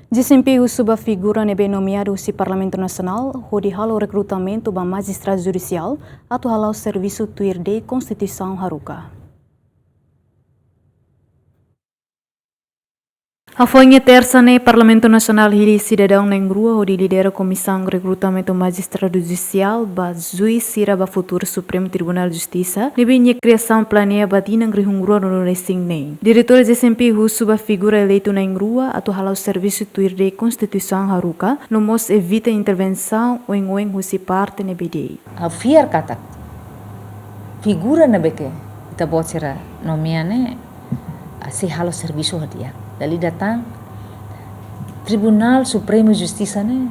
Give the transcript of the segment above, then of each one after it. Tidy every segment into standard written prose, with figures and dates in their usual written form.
Desempenho sob a figura nebe nomeado si Parlamento Nacional, onde halo recrutamento ba magistrado judicial, atu halau serviço tuir de Constituição Haruka. A fonte terça no Parlamento Nacional hili cidadão na rua onde lidera a Comissão Recrutamento Magistrado Judicial ba juiz sira ba futuro Supremo Tribunal de Justiça, nebe criação planeia batina ngrihung rua no racing nem. Diretor de desempenho sob a figura eleito na rua atu halau serviço tuir de Constituição Haruka, no mos evita intervenção ou em husi parte nebe dei. A fiar kata figura na beke ita bot sira nomeane se halau serviço hadia. Dali datang Tribunal Supremo Justiça ne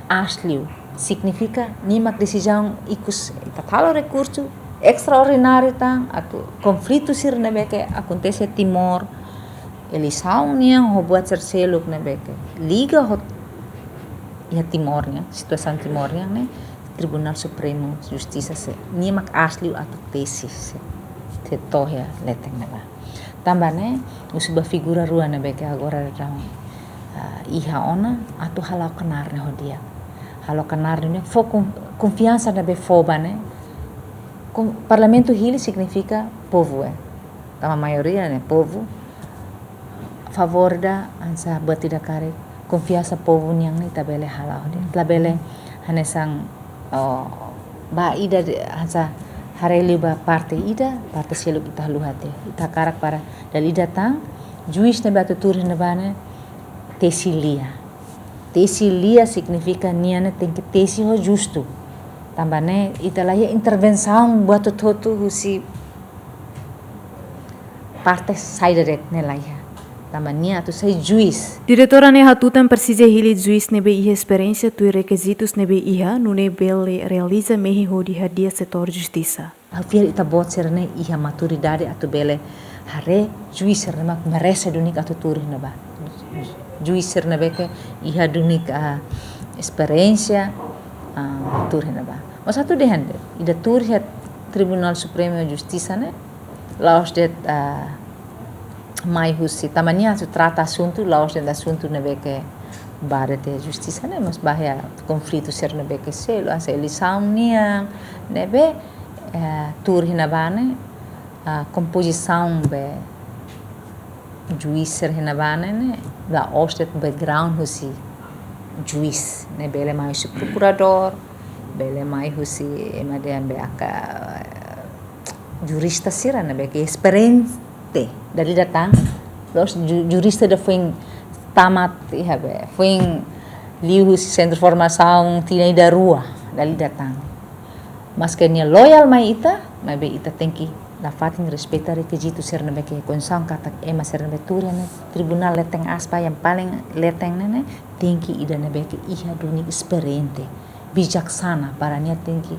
asliu significa nimak decisão ikus itatalo recurso extraordinário tang atau conflito sir na beke acontece Timor elisau nia ho buat serseluk na beke liga hot ya Timornya situação Timornya ne Tribunal Supremo Justiça se nimak asliu atau tesis se tohya leteng na ba tambah ne usubah figura rua na beke agora datang iha ona atau halau kenar ne hodia halau kenar ne fo confiança na be foba ne parlamento hili significa povo a maioria ne povo favor da ansa batida kare confiança povo niang ni tabele halau dia tabele hanesang ba ida ansa hareli ba parte ida parte selu kita luhate ita karak para dali datang juiz ne batu turin ne bane tesilia significa niana tem que tesi ho justo tambane ita laia intervenção batu totu husi parte sai direct ne laia tambania tu sai juiz Diretora ne hatutan precisa hili juiz nebe iha experiência tu requisitos nebe iha no nebele realiza mehi hodi hadia setor justiça. Alfier ita bot serene iha maturidade atu bele hare juiz serene merece dunik atu turih neba juiz serene beke iha dunik experiência turih neba mas atu dehande ida turih Tribunal Supremo Justiça ne laos det mai husi tamania tu trata assunto laos det assunto nebe ke bare te justiça ne mas bahaya conflito serene beke selo asa elisau nia nebe turih na bane composição be juiz ser na bane ne da ostet background husi juiz ne bele mai husi procurador bele mai husi emade be aka jurista sira ne be que experiente dari datang los jurista da foi tamat ihabe foi liu centro formação tinai da rua dali datang mas que nia loyal mai ita be ita tem que la fatin respeitar requisito ser na beke konsang kata ema ser na betura ne tribunal leteng aspa yang paling leteng ne tem que ida na beke iha duni experiente bijaksana para nia tem que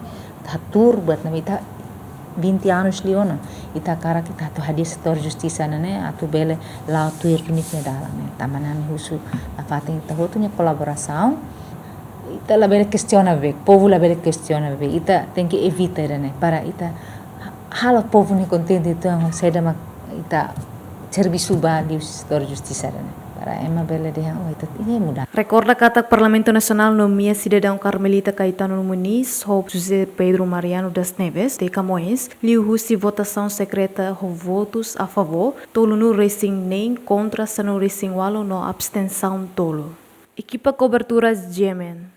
atur buat na ita 20 anos liona ita kara kita tu hadir setor justiça ne atu bele lau tuir tunik ne dalam ne tamanan husu la fatin ita hotunya colaboração ita la bele questiona be povo la bele questiona be ita tem que evitar ne para ita halo povo ne contente então seda mak ita serviço ba di setor justiça ne para ema bele de ita ini mudah Recorda kata Parlamento Nacional nomia cidadão Carmelita Caetano Muniz, José Pedro Mariano das Neves, de Camões, liu husi votação secreta ho votos a favor, tolo no racing nem contra, sano racing walo no abstenção tolo. Equipa coberturas Gemen.